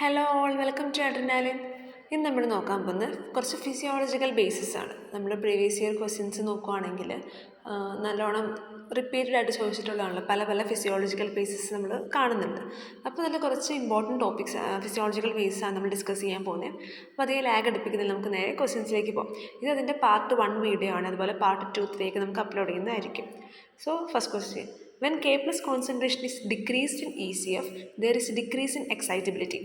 Hello all, welcome to adrenaline. ഇന്ന് നമ്മൾ നോക്കാൻ പോകുന്നത് കുറച്ച് ഫിസിയോളജിക്കൽ ബേസിസ് ആണ്. നമ്മൾ പ്രീവിയസ് ഇയർ ക്വസ്റ്റ്യൻസ് നോക്കുകയാണെങ്കിൽ നല്ലോണം റിപ്പീറ്റഡ് ആയിട്ട് ചോദിച്ചിട്ടുള്ളതാണല്ലോ. പല പല ഫിസിയോളജിക്കൽ ബേസിസ് നമ്മൾ കാണുന്നുണ്ട്. അപ്പോൾ അതിൽ കുറച്ച് ഇമ്പോർട്ടൻറ്റ് ടോപ്പിക്സ് ഫിസിയോളജിക്കൽ ബേസാണ് നമ്മൾ ഡിസ്കസ് ചെയ്യാൻ പോകുന്നത്. അപ്പോൾ അതേ ലാഗ് അടുപ്പിക്കുന്നതിൽ നമുക്ക് നേരെ ക്വസ്റ്റ്യൻസിലേക്ക് പോകും. ഇത് അതിൻ്റെ പാർട്ട് 1 വീഡിയോ ആണ്. അതുപോലെ പാർട്ട് 2, 3 നമുക്ക് അപ്ലോഡ് ചെയ്യുന്നതായിരിക്കും. So first question: when K plus concentration is decreased in ECF, there is decrease in excitability.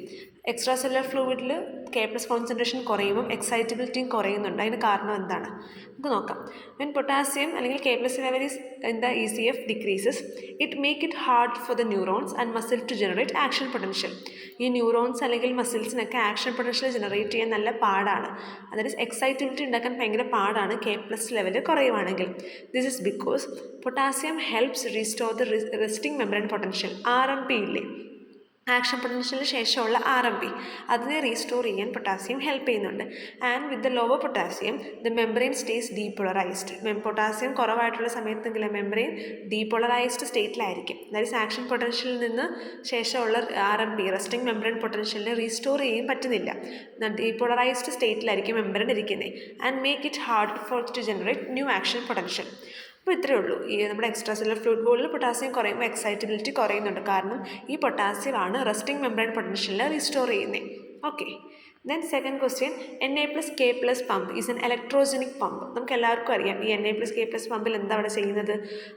Extra ഫ്ലൂയിഡിൽ കെ പ്ലസ് കോൺസെൻട്രേഷൻ കുറയുമ്പം എക്സൈറ്റബിലിറ്റിയും കുറയുന്നുണ്ട്. അതിന് കാരണം എന്താണ് നമുക്ക് നോക്കാം. വെൻ പൊട്ടാസ്യം അല്ലെങ്കിൽ K plus level is in the ECF decreases, it make it hard for the neurons and muscle to generate action potential. ഈ ന്യൂറോൺസ് അല്ലെങ്കിൽ മസിൽസിനൊക്കെ ആക്ഷൻ പൊട്ടൻഷ്യൽ ജനറേറ്റ് ചെയ്യാൻ നല്ല പാടാണ്. അതായത് എക്സൈറ്റബിലിറ്റി ഉണ്ടാക്കാൻ ഭയങ്കര പാടാണ് കെ പ്ലസ് ലെവൽ കുറയുവാണെങ്കിൽ. This is because potassium helps restore the resting membrane potential. RMP ഇല്ലേ, ആക്ഷൻ പൊട്ടൻഷ്യലിന് ശേഷമുള്ള RMP, അതിനെ റീസ്റ്റോർ ചെയ്യാൻ പൊട്ടാസ്യം ഹെൽപ്പ് ചെയ്യുന്നുണ്ട്. And with the lower potassium the membrane stays depolarised. Potassium കുറവായിട്ടുള്ള സമയത്തെങ്കിലും മെംബ്രെയിൻ ഡീപോളറൈസ്ഡ് സ്റ്റേറ്റിലായിരിക്കും. ദാറ്റ് ഈസ് ആക്ഷൻ പൊട്ടൻഷ്യലിൽ നിന്ന് ശേഷമുള്ള RMP, റെസ്റ്റിംഗ് മെംബ്രെയിൻ പൊട്ടൻഷ്യലിനെ റീസ്റ്റോർ ചെയ്യാൻ പറ്റുന്നില്ല. ഡീപോളറൈസ്ഡ് സ്റ്റേറ്റിലായിരിക്കും മെംബ്രെയിൻ ഇരിക്കുന്നത്. And make it hard for to generate new action potential. അപ്പോൾ ഇത്രയേ ഉള്ളൂ. ഈ നമ്മുടെ എക്സ്ട്രാ സെല്ലുലാർ ഫ്ലൂയിഡ് ബോളിൽ പൊട്ടാസ്യം കുറയുമ്പോൾ എക്സൈറ്റബിലിറ്റി കുറയുന്നുണ്ട്. കാരണം ഈ പൊട്ടാസ്യമാണ് റെസ്റ്റിംഗ് മെംബ്രെയിൻ പൊട്ടൻഷ്യലിനെ റീസ്റ്റോർ ചെയ്യുന്നത്. Okay, then second question: Na+K+ pump is an electrogenic pump. നമുക്ക് എല്ലാവർക്കും അറിയാം ഈ Na+K+ പമ്പിൽ എന്താ അവിടെ ചെയ്യുന്നത്.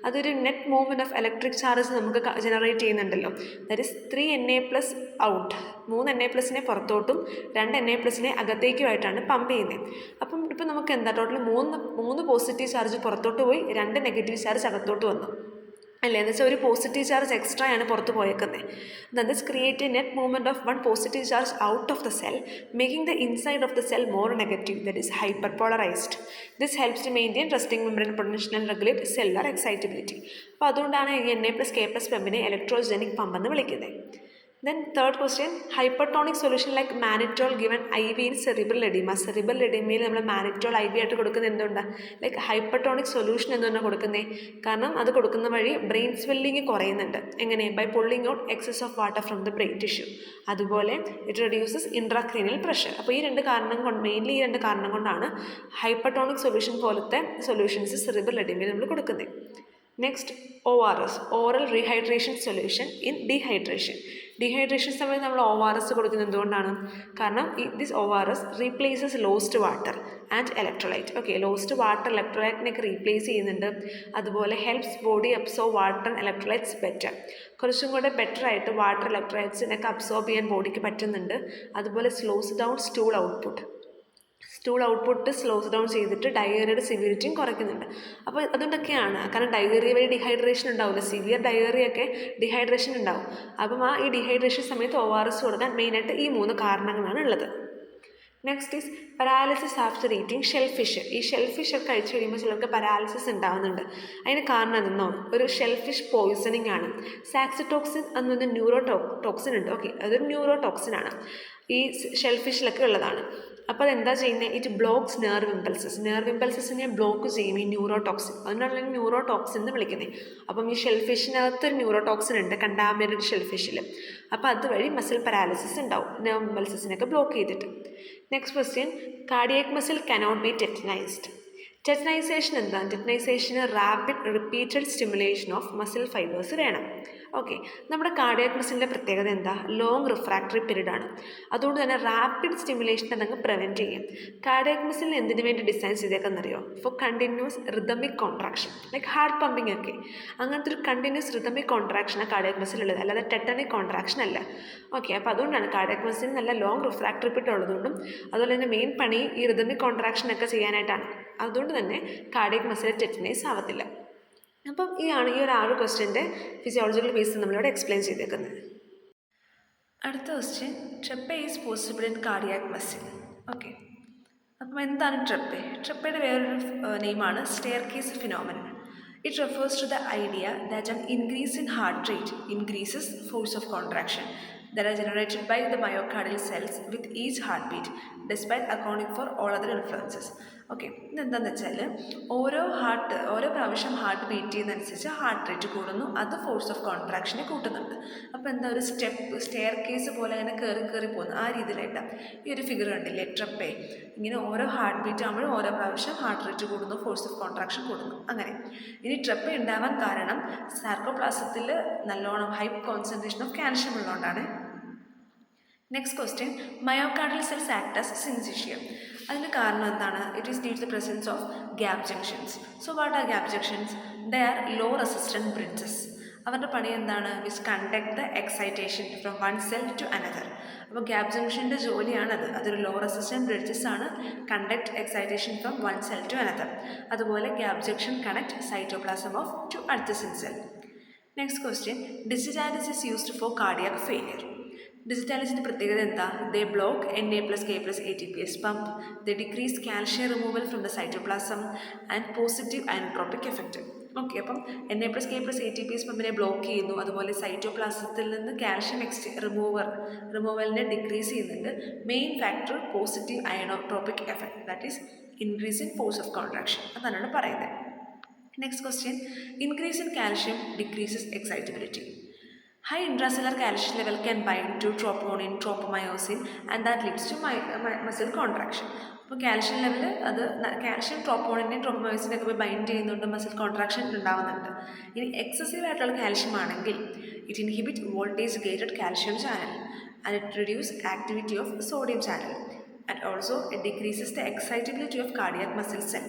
അതൊരു net movement of electric charges നമുക്ക് ജനറേറ്റ് ചെയ്യുന്നുണ്ടല്ലോ. ദാറ്റ് ഈസ് 3 Na+ ഔട്ട്, 3 Na+നെ പുറത്തോട്ടും 2 Na+നെ അകത്തേക്കുമായിട്ടാണ് പമ്പ് ചെയ്യുന്നത്. അപ്പം ഇപ്പം നമുക്ക് എന്താ ടോട്ടൽ മൂന്ന് പോസിറ്റീവ് ചാർജ് പുറത്തോട്ട് പോയി, 2 നെഗറ്റീവ് ചാർജ് അകത്തോട്ട് വന്നു അല്ലേ. എന്ന് വെച്ചാൽ ഒരു പോസിറ്റീവ് ചാർജ് എക്സ്ട്രാ ആണ് പുറത്ത് പോയേക്കുന്നത്. This create a net movement of 1 positive charge out of the cell, making the inside of the cell more negative, that is hyperpolarised. This helps to maintain resting membrane potential and regulate cellular excitability. അപ്പോൾ അതുകൊണ്ടാണ് ഈ Na+K+ പമ്പിനെ ഇലക്ട്രോജനിക് pump എന്ന് വിളിക്കുന്നത്. Then third question: hypertonic solution like mannitol given IV in cerebral edema. cerebral edema നമ്മൾ mannitol IV ആയിട്ട് കൊടുക്കുന്നത് എന്തുകൊണ്ടാണ്? Like hypertonic solution എന്തുകൊണ്ടാണ് കൊടുക്കുന്നത്? കാരണം അത് കൊടുക്കുന്ന വഴി ബ്രെയിൻ സ്വെല്ലിങ് കുറയുന്നുണ്ട്. എങ്ങനെ? By pulling out excess of water from the brain tissue. അതുപോലെ ഇറ്റ് റെഡ്യൂസസ് ഇൻട്രാക്രീനിയൽ പ്രഷർ. അപ്പോൾ ഈ രണ്ട് കാരണം കൊണ്ട്, മെയിൻലി ഈ രണ്ട് കാരണം കൊണ്ടാണ് ഹൈപ്പർട്ടോണിക് സൊല്യൂഷൻ പോലത്തെ സൊല്യൂഷൻസ് സെറിബ്രൽ എഡിമയിൽ നമ്മൾ കൊടുക്കുന്നത്. Next ORS, oral rehydration solution in dehydration. Dehydration സമയത്ത് നമ്മൾ ORS കൊടുക്കുന്നത് എന്തുകൊണ്ടാണ്? കാരണം this ORS replaces lost water and electrolyte. Okay, lost water ഇലക്ട്രോലൈറ്റിനെയൊക്കെ റീപ്ലേസ് ചെയ്യുന്നുണ്ട്. അതുപോലെ helps body absorb water and electrolytes better. കുറച്ചും കൂടെ ബെറ്റർ ആയിട്ട് വാട്ടർ ഇലക്ട്രോലൈറ്റ്സിനൊക്കെ അബ്സോർബ് ചെയ്യാൻ ബോഡിക്ക് പറ്റുന്നുണ്ട്. അതുപോലെ slows down stool output slows down ചെയ്തിട്ട് ഡയേറിയയുടെ സിവിയറിറ്റിയും കുറയ്ക്കുന്നുണ്ട്. അപ്പോൾ അതുകൊണ്ടൊക്കെയാണ്. കാരണം ഡയേറിയ വഴി ഡിഹൈഡ്രേഷൻ ഉണ്ടാവില്ല. സിവിയർ ഡയേറിയൊക്കെ ഡിഹൈഡ്രേഷൻ ഉണ്ടാവും. അപ്പം ഈ ഡിഹൈഡ്രേഷൻ സമയത്ത് ORS കൊടുക്കാൻ മെയിനായിട്ട് ഈ 3 കാരണങ്ങളാണ് ഉള്ളത്. Next is paralysis after eating shellfish. ഈ ഷെൽഫിഷ് ഒക്കെ കഴിച്ചു കഴിയുമ്പോൾ ചിലർക്ക് പാരാലിസിസ് ഉണ്ടാകുന്നുണ്ട്. അതിന് കാരണം എന്തെന്നോ, ഒരു ഷെൽഫിഷ് പോയിസണിങ് ആണ്. സാക്സിറ്റോക്സിൻ എന്നൊരു ടോക്സിൻ ഉണ്ട്. ഓക്കെ, അതൊരു ന്യൂറോടോക്സിനാണ്. ഈ ഷെൽഫിഷിലൊക്കെ ഉള്ളതാണ്. അപ്പോൾ അതെന്താ ചെയ്യുന്നത്? ഇറ്റ് ബ്ലോക്സ് നെർവ് ഇമ്പൾസസിനെ ബ്ലോക്ക് ചെയ്യും ഈ ന്യൂറോടോക്സിൻ. അതുകൊണ്ടാണ് ന്യൂറോടോക്സിൻ എന്ന് വിളിക്കുന്നത്. അപ്പം ഈ ഷെൽഫിഷിനകത്തൊരു ന്യൂറോടോക്സിൻ ഉണ്ട്, കണ്ടാമിനേറ്റഡ് ഷെൽഫിഷിൽ. അപ്പോൾ അതുവഴി മസിൽ പാരാലിസിസ് ഉണ്ടാവും, നെർവ് ഇമ്പൾസസിനൊക്കെ ബ്ലോക്ക് ചെയ്തിട്ട്. Next question: cardiac muscle cannot be tetanised. Tetanisation എന്താണ്? ടെറ്റനൈസേഷന് rapid repeated stimulation of muscle fibres വേണം. ഓക്കെ, നമ്മുടെ കാർഡിയാക് മസിലിൻ്റെ പ്രത്യേകത എന്താ? ലോങ് റിഫ്രാക്ടറി പീരീഡ് ആണ്. അതുകൊണ്ട് തന്നെ റാപ്പിഡ് സ്റ്റിമുലേഷൻ അതങ്ങ് പ്രിവെൻറ്റ് ചെയ്യും. കാർഡിയാക് മസിലിന് എന്തിനു വേണ്ടി ഡിസൈൻ ചെയ്തേക്കെന്നറിയോ? For continuous rhythmic contraction, like heart pumping ഒക്കെ. അങ്ങനത്തെ ഒരു കണ്ടിന്യൂസ് റിതമിക് കോൺട്രാക്ഷനാണ് കാർഡിയാക് മസിലുള്ളത്, അല്ലാതെ ടെറ്റനിക് കോൺട്രാക്ഷൻ അല്ല. ഓക്കെ, അപ്പോൾ അതുകൊണ്ടാണ് കാർഡിയാക് മസിലിന് നല്ല ലോങ് റിഫ്രാക്ടറി പീരീഡ് ഉള്ളതുകൊണ്ടും അതുപോലെ തന്നെ മെയിൻ പണി ഈ റിതമിക് കോൺട്രാക്ഷൻ ഒക്കെ ചെയ്യാനായിട്ടാണ്. അതുകൊണ്ട് തന്നെ കാർഡിയാക് മസിൽ ടെറ്റനൈസ് ആവത്തില്ല. അപ്പം ഈ ഒരു 6 ക്വസ്റ്റ്യൻ്റെ ഫിസിയോളജിക്കൽ ബേസ് നമ്മളിവിടെ എക്സ്പ്ലെയിൻ ചെയ്തേക്കുന്നത്. അടുത്ത question: treppe is possible in cardiac muscle. Okay, അപ്പം എന്താണ് ട്രെപ്പെ? ട്രെപ്പയുടെ വേറൊരു നെയിമാണ് staircase phenomenon. It refers to the idea that an increase in heart rate increases force of contraction that are generated by the myocardial cells with each heartbeat, despite accounting for all other influences. Okay, ഇതെന്താണെന്ന് വെച്ചാൽ ഓരോ പ്രാവശ്യം heart beat ചെയ്യുന്നതനുസരിച്ച് heart rate കൂടുന്നു, അത് force of കോൺട്രാക്ഷനെ കൂട്ടുന്നുണ്ട്. അപ്പോൾ എന്താ ഒരു stair case പോലെ അങ്ങനെ കയറി പോകുന്നു, ആ രീതിയിലായിട്ടാണ് ഈ ഒരു ഫിഗർ കണ്ടില്ലേ, ട്രെപ്പേ. ഇങ്ങനെ ഓരോ ഹാർട്ട് ബീറ്റ് ആകുമ്പോഴും ഓരോ പ്രാവശ്യം ഹാർട്ട് റേറ്റ് കൂടുന്നു, ഫോഴ്സ് ഓഫ് കോൺട്രാക്ഷൻ കൂടുന്നു, അങ്ങനെ. ഇനി ട്രെപ്പേ ഉണ്ടാവാൻ കാരണം സാർക്കോപ്ലാസത്തിൽ നല്ലോണം ഹൈ കോൺസെൻട്രേഷൻ ഓഫ് കാൽഷ്യം ഉള്ളതുകൊണ്ടാണ്. Next question, myocardial cells act as syncytium. അതിന് കാരണം എന്താണ്? It is due to the presence of gap junctions. So what are gap junctions? They are low resistant bridges. അവരുടെ പണി എന്താണ്? Which conduct the excitation from one cell to another. അപ്പോൾ gap ജംഗ്ഷൻ്റെ ജോലിയാണത്. അതൊരു ലോ റെസിസ്റ്റൻറ്റ് ബ്രിഡ്ജസ് ആണ്, conduct excitation from one cell to another. അതുപോലെ gap junction connect cytoplasm of to adjacent cell. Next question, digitalis is used for cardiac failure. ഡിജിറ്റാലിസിൻ്റെ പ്രത്യേകത എന്താ? They block Na+K+ATPase pump, they decrease calcium removal from the cytoplasm and positive inotropic effect. Okay, അപ്പം Na+K+ATPase പമ്പിനെ block ചെയ്യുന്നു, അതുപോലെ സൈറ്റോപ്ലാസത്തിൽ നിന്ന് calcium റിമൂവലിനെ ഡിക്രീസ് ചെയ്യുന്നുണ്ട്. Main factor positive inotropic effect, that is increase in force of contraction. അതാണ് പറയുന്നത്. Next question, increase in calcium decreases excitability. High intracellular calcium level can bind to troponin, tropomyosin, and that leads to muscle contraction. അപ്പോൾ calcium level അത് calcium ട്രോപ്പോണിനെയും ട്രോപ്പോമയോസിനെയൊക്കെ പോയി bind ചെയ്യുന്നുണ്ട്, muscle contraction ഉണ്ടാകുന്നുണ്ട്. ഇനി excessive ആയിട്ടുള്ള calcium ആണെങ്കിൽ it inhibit voltage gated calcium channel and it reduce activity of sodium channel and also it decreases the excitability of cardiac muscle cell.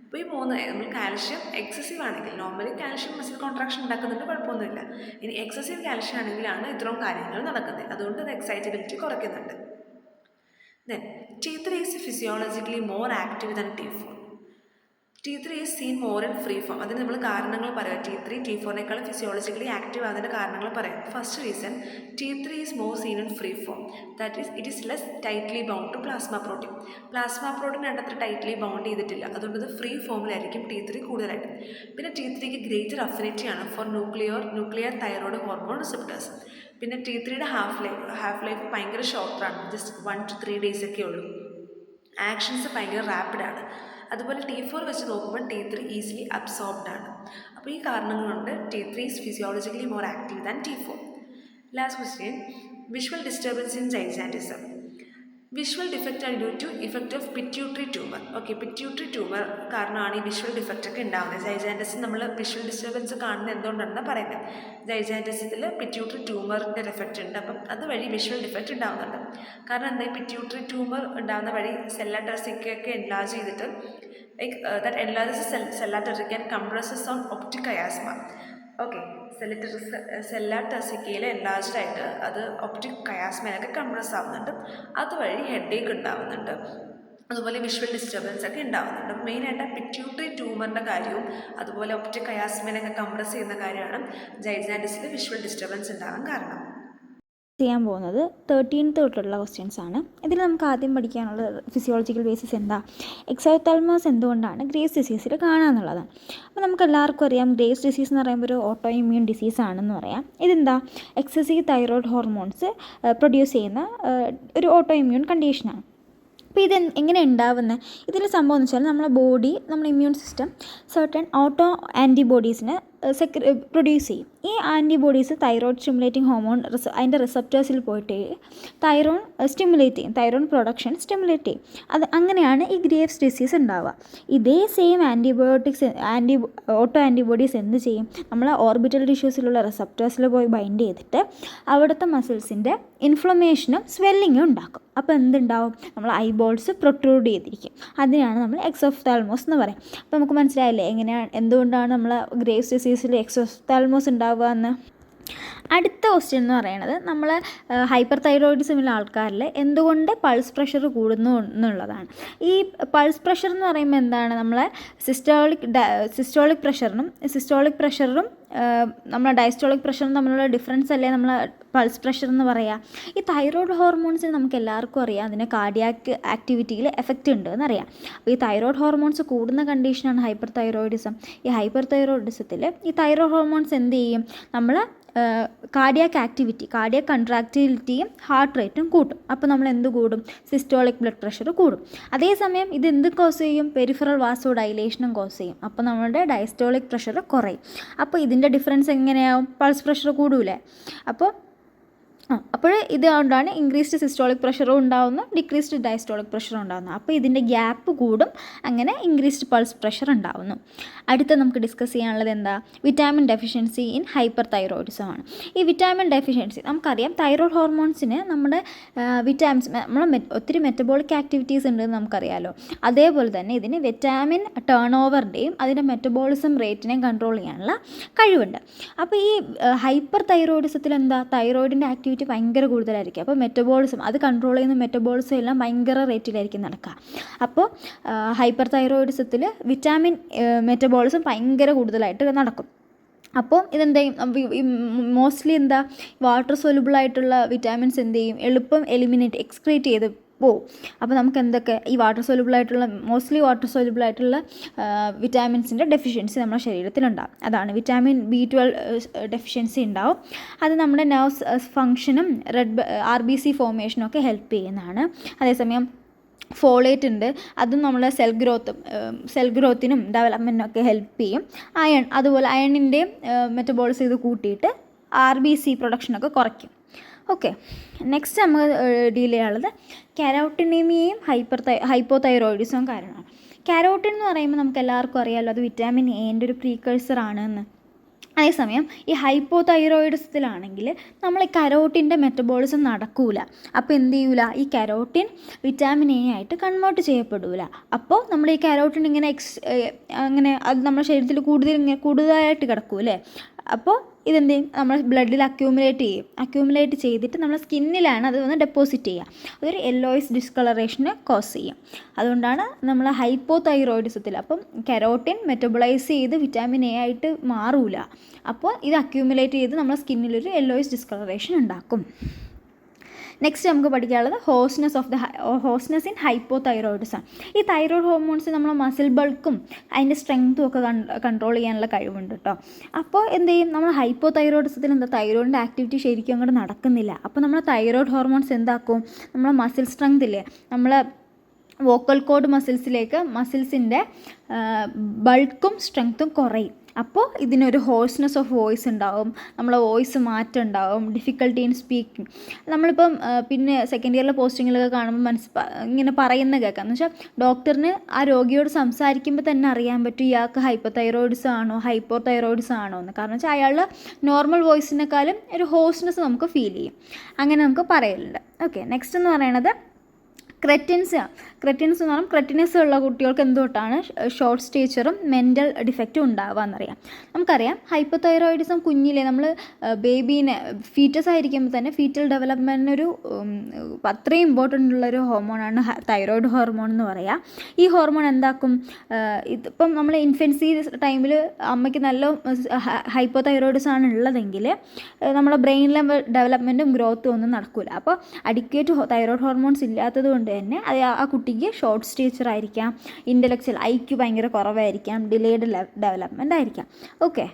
അപ്പോൾ ഈ നമ്മൾ കാൽഷ്യം എക്സസീവ് ആണെങ്കിൽ, നോർമലി കാൽഷ്യം മസിൽ കോൺട്രാക്ഷൻ ഉണ്ടാക്കുന്നുണ്ട്, കുഴപ്പമൊന്നുമില്ല. ഇനി excessive calcium ആണെങ്കിലാണ് ഇത്രയും കാര്യങ്ങൾ നടക്കുന്നത്, അതുകൊണ്ട് അത് എക്സൈറ്റബിലിറ്റി കുറയ്ക്കുന്നുണ്ട്. Then T3 is physiologically more active than T4. T3 is seen more in free form. അതിന് നമ്മൾ കാരണങ്ങൾ പറയാം. T3 T4നേക്കാൾ ഫിസിയോളജിക്കലി ആക്റ്റീവ് ആകുന്നതിൻ്റെ കാരണങ്ങൾ പറയാം. First reason, T3 is more seen in free form. That is, it is less tightly bound to plasma protein. Plasma protein അത്ര tightly bound ചെയ്തിട്ടില്ല, അതുകൊണ്ട് ഇത് ഫ്രീ ഫോമിലായിരിക്കും T3 കൂടുതലായിട്ട്. പിന്നെ T3ക്ക് ഗ്രേറ്റർ അഫിനിറ്റിയാണ് for nuclear thyroid hormone receptors. പിന്നെ T3യുടെ ഹാഫ് ലൈഫ് ഭയങ്കര ഷോർട്ടാണ്, ജസ്റ്റ് 1 to 3 days ഒക്കെ ഉള്ളൂ. ആക്ഷൻസ് ഭയങ്കര റാപ്പിഡാണ്. അതുപോലെ T4 വെച്ച് നോക്കുമ്പോൾ T3 ഈസിലി അബ്സോർബ്ഡ് ആണ്. അപ്പോൾ ഈ കാരണങ്ങളുണ്ട് T3 is physiologically more active than T4. Last question, visual disturbance in gigantism. Visual defect ആണ് due to effect of pituitary tumour. Okay, pituitary tumour കാരണമാണ് ഈ വിഷ്വൽ ഡിഫക്റ്റ് ഒക്കെ ഉണ്ടാകുന്നത്. ജൈജാൻറ്റിസം നമ്മൾ വിഷ്വൽ ഡിസ്റ്റർബൻസ് കാണുന്നത് എന്തുകൊണ്ടാണെന്ന് പറയുന്നത്. ജൈജാൻറ്റിസത്തിൽ പിറ്റ്യൂട്ടറി ട്യൂമറിൻ്റെ എഫക്റ്റ് ഉണ്ട്, അപ്പം അതുവഴി വിഷ്വൽ ഡിഫക്റ്റ് ഉണ്ടാകുന്നുണ്ട്. കാരണം എന്താ, പിറ്റ്യൂട്ടറി ട്യൂമർ ഉണ്ടാകുന്ന വഴി സെല്ലാറ്റോസിക്കൊക്കെ എൻലാർജ് ചെയ്തിട്ട് that enlarges sella turcica and compresses on optic chiasma. Okay, സെല്ലാറ്റോസിക്കയിൽ എൻലാർജ്ഡ് ആയിട്ട് അത് ഒപ്റ്റിക് കയാസ്മയിലൊക്കെ കംപ്രസ് ആവുന്നുണ്ട്, അതുവഴി ഹെഡേക്ക് ഉണ്ടാവുന്നുണ്ട്, അതുപോലെ വിഷ്വൽ ഡിസ്റ്റർബൻസ് ഒക്കെ ഉണ്ടാവുന്നുണ്ട്. മെയിനായിട്ട് പിറ്റ്യൂട്ടറി ട്യൂമറിൻ്റെ കാര്യവും അതുപോലെ ഒപ്റ്റിക് കയാസ്മയിലൊക്കെ കംപ്രസ് ചെയ്യുന്ന കാര്യമാണ് ജൈജാൻറ്റിസിൽ വിഷ്വൽ ഡിസ്റ്റർബൻസ് ഉണ്ടാകാൻ കാരണം. ചെയ്യാൻ പോകുന്നത് 13th തൊട്ടുള്ള ക്വസ്റ്റ്യൻസ് ആണ്. ഇതിൽ നമുക്ക് ആദ്യം പഠിക്കാനുള്ള ഫിസിയോളജിക്കൽ ബേസിസ് എന്താ, എക്സോതൽമോസ് എന്തുകൊണ്ടാണ് ഗ്രേവ്സ് ഡിസീസിൽ കാണാമെന്നുള്ളതാണ്. അപ്പോൾ നമുക്ക് എല്ലാവർക്കും അറിയാം, ഗ്രേവ്സ് ഡിസീസ് എന്ന് പറയുമ്പോൾ ഒരു ഓട്ടോ ഇമ്മ്യൂൺ ഡിസീസ് ആണെന്ന് പറയാം. ഇതെന്താ, എക്സസീവ് തൈറോയ്ഡ് ഹോർമോൺസ് പ്രൊഡ്യൂസ് ചെയ്യുന്ന ഒരു ഓട്ടോ ഇമ്മ്യൂൺ കണ്ടീഷനാണ്. അപ്പോൾ ഇത് എങ്ങനെ ഉണ്ടാവുന്നത്? ഇതിൽ സംഭവം എന്ന് വെച്ചാൽ നമ്മുടെ ഇമ്മ്യൂൺ സിസ്റ്റം സർട്ടൺ ഓട്ടോ ആൻറ്റിബോഡീസിനെ പ്രൊഡ്യൂസ് ചെയ്യും. ഈ ആൻറ്റിബോഡീസ് തൈറോയ്ഡ് സ്റ്റിമുലേറ്റിംഗ് ഹോർമോൺ അതിൻ്റെ റിസപ്റ്റേഴ്സിൽ പോയിട്ട് തൈറോൺ പ്രൊഡക്ഷൻ സ്റ്റിമുലേറ്റ് ചെയ്യും. അത് അങ്ങനെയാണ് ഈ ഗ്രേവ്സ് ഡിസീസ് ഉണ്ടാവുക. ഇതേ സെയിം ഓട്ടോ ആൻറ്റിബോഡീസ് എന്ത് ചെയ്യും, നമ്മൾ ഓർബിറ്റൽ ടിഷ്യൂസിലുള്ള റിസപ്റ്റേഴ്സിൽ പോയി ബൈൻഡ് ചെയ്തിട്ട് അവിടുത്തെ മസിൽസിൻ്റെ ഇൻഫ്ലമേഷനും സ്വെല്ലിങ്ങും ഉണ്ടാക്കും. അപ്പോൾ എന്തുണ്ടാവും, നമ്മൾ ഐബോൾസ് പ്രൊട്രൂഡ് ചെയ്തിരിക്കും. അതിനാണ് നമ്മൾ എക്സോഫ്താൽമോസ് എന്ന് പറയും. അപ്പോൾ നമുക്ക് മനസ്സിലായില്ലേ എന്തുകൊണ്ടാണ് നമ്മൾ ഗ്രേവ്സ് ഡിസീസിൽ എക്സോഫ്താൽമോസ് ഉണ്ടാവുക എന്ന്. അടുത്ത ക്വസ്റ്റ്യൻ എന്ന് പറയുന്നത്, നമ്മൾ ഹൈപ്പർ തൈറോയിഡിസമുള്ള ആൾക്കാരിൽ എന്തുകൊണ്ട് പൾസ് പ്രഷർ കൂടുന്നു എന്നുള്ളതാണ്. ഈ പൾസ് പ്രഷർ എന്ന് പറയുമ്പോൾ എന്താണ്, നമ്മളെ സിസ്റ്റോളിക് പ്രഷറിനും നമ്മളെ ഡയസ്റ്റോളിക് പ്രഷറും തമ്മിലുള്ള ഡിഫറൻസ് അല്ലേ നമ്മൾ പൾസ് പ്രഷർ എന്ന് പറയുക. ഈ തൈറോയ്ഡ് ഹോർമോൺസിന് നമുക്ക് എല്ലാവർക്കും അറിയാം അതിന് കാർഡിയാക് ആക്ടിവിറ്റിയിൽ എഫക്റ്റ് ഉണ്ട് എന്നറിയാം. അപ്പോൾ ഈ തൈറോയ്ഡ് ഹോർമോൺസ് കൂടുന്ന കണ്ടീഷനാണ് ഹൈപ്പർ തൈറോയിഡിസം. ഈ ഹൈപ്പർ തൈറോയിഡിസത്തിൽ ഈ തൈറോയ്ഡ് ഹോർമോൺസ് എന്ത് ചെയ്യും, നമ്മൾ കാർഡിയാക് ആക്ടിവിറ്റി, കാർഡിയാക് കൺട്രാക്റ്റിലിറ്റിയും ഹാർട്ട് റേറ്റും കൂട്ടും. അപ്പോൾ നമ്മൾ എന്ത് കൂടും? സിസ്റ്റോളിക് ബ്ലഡ് പ്രഷർ കൂടും. അതേസമയം ഇത് എന്ത് കോസ് ചെയ്യും? പെരിഫറൽ വാസോ ഡൈലേഷനും കോസ് ചെയ്യും. അപ്പോൾ നമ്മളുടെ ഡയസ്റ്റോളിക് പ്രഷർ കുറയും. അപ്പോൾ ഇതിൻ്റെ ഡിഫറൻസ് എങ്ങനെയാവും? പൾസ് പ്രഷർ കൂടൂലേ? അപ്പോൾ ഇതുകൊണ്ടാണ് ഇൻക്രീസ്ഡ് സിസ്റ്റോളിക് പ്രഷറും ഉണ്ടാകുന്നു, ഡിക്രീസ്ഡ് ഡയസ്റ്റോളിക് പ്രഷറും ഉണ്ടാകുന്നു. അപ്പോൾ ഇതിൻ്റെ ഗ്യാപ്പ് കൂടും, അങ്ങനെ ഇൻക്രീസ്ഡ് പൾസ് പ്രഷർ ഉണ്ടാകുന്നു. അടുത്ത നമുക്ക് ഡിസ്കസ് ചെയ്യാനുള്ളത് എന്താ? Vitamin deficiency in hyper thyroidism ആണ്. ഈ വിറ്റാമിൻ ഡെഫിഷ്യൻസി നമുക്കറിയാം, തൈറോയ്ഡ് ഹോർമോൺസിന് നമ്മുടെ വിറ്റാമിൻസ്, നമ്മൾ ഒത്തിരി മെറ്റബോളിക് ആക്ടിവിറ്റീസ് ഉണ്ടെന്ന് നമുക്കറിയാമല്ലോ. അതേപോലെ തന്നെ ഇതിന് വിറ്റാമിൻ ടേൺ ഓവറിൻ്റെയും അതിൻ്റെ മെറ്റബോളിസം റേറ്റിനെയും കൺട്രോൾ ചെയ്യാനുള്ള കഴിവുണ്ട്. അപ്പോൾ ഈ ഹൈപ്പർ തൈറോയിഡിസത്തിൽ എന്താ? തൈറോയിഡിൻ്റെ ആക്ടിവിറ്റി ഭയങ്കര കൂടുതലായിരിക്കും. അപ്പോൾ മെറ്റബോളിസം, അത് കൺട്രോൾ ചെയ്യുന്ന മെറ്റബോളിസം എല്ലാം ഭയങ്കര റേറ്റിലായിരിക്കും നടക്കുക. അപ്പോൾ ഹൈപ്പർ തൈറോയിഡിസത്തിൽ വിറ്റാമിൻ മെറ്റബോളിസം ഭയങ്കര കൂടുതലായിട്ട് നടക്കും. അപ്പോൾ ഇതെന്തെയും മോസ്റ്റ്ലി എന്താ, വാട്ടർ സൊല്യൂബിളായിട്ടുള്ള വിറ്റാമിൻസ് എന്ത് ചെയ്യും? എളുപ്പം എക്സ്ക്രീറ്റ് ചെയ്ത് പോവും. അപ്പോൾ നമുക്ക് എന്തൊക്കെ ഈ മോസ്റ്റ്ലി വാട്ടർ സൊല്യൂബിളായിട്ടുള്ള വിറ്റാമിൻസിൻ്റെ ഡെഫിഷ്യൻസി നമ്മുടെ ശരീരത്തിലുണ്ടാകും. അതാണ് വിറ്റാമിൻ B12 ഡെഫിഷ്യൻസി ഉണ്ടാവും. അത് നമ്മുടെ നെർവ്സ് ഫങ്ഷനും RBC ഫോർമേഷനും ഒക്കെ ഹെൽപ്പ് ചെയ്യുന്നതാണ്. അതേസമയം ഫോളേറ്റ് ഉണ്ട്, അതും നമ്മളെ സെൽ ഗ്രോത്തിനും ഡെവലപ്മെൻറ്റിനും ഒക്കെ ഹെൽപ്പ് ചെയ്യും. അതുപോലെ അയണിൻ്റെയും മെറ്റബോളിസം ഇത് കൂട്ടിയിട്ട് RBC പ്രൊഡക്ഷനൊക്കെ കുറയ്ക്കും. ഓക്കെ, നെക്സ്റ്റ് നമുക്ക് ഡീൽ ചെയ്യാനുള്ളത് കരോട്ടിനീമിയയും ഹൈപ്പോതൈറോയിഡിസവും കാരണമാണ്. കരോട്ടിൻ എന്ന് പറയുമ്പോൾ നമുക്ക് എല്ലാവർക്കും അറിയാമല്ലോ, അത് വിറ്റാമിൻ എയുടെ ഒരു പ്രീകഴ്സർ ആണെന്ന്. അതേസമയം ഈ ഹൈപ്പോതൈറോയിഡിസത്തിലാണെങ്കിൽ നമ്മൾ ഈ കരോട്ടിൻ്റെ മെറ്റബോളിസം നടക്കൂല. അപ്പോൾ എന്ത് ചെയ്യൂല? ഈ കരോട്ടിൻ വിറ്റാമിൻ എ ആയിട്ട് കൺവേർട്ട് ചെയ്യപ്പെടൂല. അപ്പോൾ നമ്മൾ ഈ കരോട്ടിൻ ഇങ്ങനെ അങ്ങനെ അത് നമ്മുടെ ശരീരത്തിൽ കൂടുതലായിട്ട് കിടക്കൂലേ. അപ്പോൾ ഇതെന്ത് ചെയ്യും? നമ്മൾ ബ്ലഡിൽ അക്യൂമുലേറ്റ് ചെയ്തിട്ട് നമ്മുടെ സ്കിന്നിലാണ് അത് വന്ന് ഡെപ്പോസിറ്റ് ചെയ്യുക. അതൊരു യെല്ലോയിഷ് ഡിസ്കളറേഷന് കോസ് ചെയ്യും. അതുകൊണ്ടാണ് നമ്മൾ ഹൈപ്പോതൈറോയിഡിസത്തിൽ അപ്പം കരോട്ടിൻ മെറ്റബോളൈസ് ചെയ്ത് വിറ്റാമിൻ എ ആയിട്ട് മാറൂല. അപ്പോൾ ഇത് അക്യൂമുലേറ്റ് ചെയ്ത് നമ്മുടെ സ്കിന്നിലൊരു യെല്ലോയിഷ് ഡിസ്കളറേഷൻ ഉണ്ടാക്കും. നെക്സ്റ്റ് നമുക്ക് പഠിക്കാനുള്ളത് ഹോസ്നെസ് ഇൻ ഹൈപ്പോതൈറോയിഡിസം. ഈ തൈറോയ്ഡ് ഹോർമോൺസ് നമ്മളെ മസിൽ ബൾക്കും അതിൻ്റെ സ്ട്രെങ്ത്തും ഒക്കെ കൺട്രോൾ ചെയ്യാനുള്ള കഴിവുണ്ട് കേട്ടോ. അപ്പോൾ എന്ത് ചെയ്യും? നമ്മൾ ഹൈപ്പോതൈറോയിഡിസത്തിൽ തൈറോയിഡിൻ്റെ ആക്ടിവിറ്റി ശരിക്കും അങ്ങോട്ട് നടക്കുന്നില്ല. അപ്പോൾ നമ്മൾ തൈറോയ്ഡ് ഹോർമോൺസ് എന്താക്കും? നമ്മളെ മസിൽ സ്ട്രെങ്ത് ഇല്ലേ, നമ്മളെ വോക്കൽ കോഡ് മസിൽസിൻ്റെ ബൾക്കും സ്ട്രെങ്ത്തും കുറയും. അപ്പോൾ ഇതിനൊരു ഹോഴ്സ്നെസ് ഓഫ് വോയിസ് ഉണ്ടാവും, നമ്മളെ വോയിസ് മാറ്റം ഉണ്ടാവും, ഡിഫിക്കൽട്ടി ഇൻ സ്പീക്കിംഗ്. നമ്മളിപ്പം പിന്നെ സെക്കൻഡ് ഇയറിലെ പോസ്റ്റിങ്ങിലൊക്കെ കാണുമ്പോൾ ഇങ്ങനെ പറയുന്ന കേൾക്കാം. എന്ന് വെച്ചാൽ ഡോക്ടറിന് ആ രോഗിയോട് സംസാരിക്കുമ്പോൾ തന്നെ അറിയാൻ പറ്റും ഇയാൾക്ക് ഹൈപ്പോതൈറോയിഡിസം ആണോ ഹൈപ്പോതൈറോയിഡിസം ആണോ എന്ന്. കാരണം വെച്ചാൽ അയാളുടെ നോർമൽ വോയിസിനേക്കാളും ഒരു ഹോഴ്സ്നെസ് നമുക്ക് ഫീൽ ചെയ്യും. അങ്ങനെ നമുക്ക് പറയലുണ്ട്. ഓക്കെ, നെക്സ്റ്റ് എന്ന് പറയുന്നത് ക്രെറ്റിൻസ് എന്ന് പറഞ്ഞാൽ ക്രെറ്റിനസ് ഉള്ള കുട്ടികൾക്ക് എന്തുകൊണ്ടാണ് ഷോർട്ട് സ്റ്റേച്ചറും മെൻ്റൽ ഡിഫക്റ്റും ഉണ്ടാവുകയെന്നറിയാം. നമുക്കറിയാം ഹൈപ്പോതൈറോയിഡിസം കുഞ്ഞിലെ നമ്മൾ ബേബീനെ ഫീറ്റസ് ആയിരിക്കുമ്പോൾ തന്നെ ഫീറ്റൽ ഡെവലപ്മെൻറ്റിനൊരു അത്രയും ഇമ്പോർട്ടൻ്റ് ഉള്ളൊരു ഹോർമോണാണ് തൈറോയ്ഡ് ഹോർമോൺ എന്ന് പറയുക. ഈ ഹോർമോൺ എന്താക്കും? ഇതിപ്പം നമ്മൾ ഇൻഫൻസി ടൈമിൽ അമ്മയ്ക്ക് നല്ല ഹൈപ്പോതൈറോയിഡിസം ആണ് ഉള്ളതെങ്കിൽ നമ്മളെ ബ്രെയിൻ ലെവൽ ഡെവലപ്മെൻറ്റും ഗ്രോത്തും ഒന്നും നടക്കില്ല. അപ്പോൾ അഡിക്വേറ്റ് തൈറോയ്ഡ് ഹോർമോൺസ് ഇല്ലാത്തത് കൊണ്ട് തന്നെ ആ കുട്ടിക്ക് ഷോർട്ട് സ്റ്റേച്ചർ ആയിരിക്കാം, ഇൻ്റലക്ച്വൽ IQ ഭയങ്കര കുറവായിരിക്കാം, ഡിലേഡ് ഡെവലപ്മെൻ്റ് ആയിരിക്കാം. ഓക്കെ.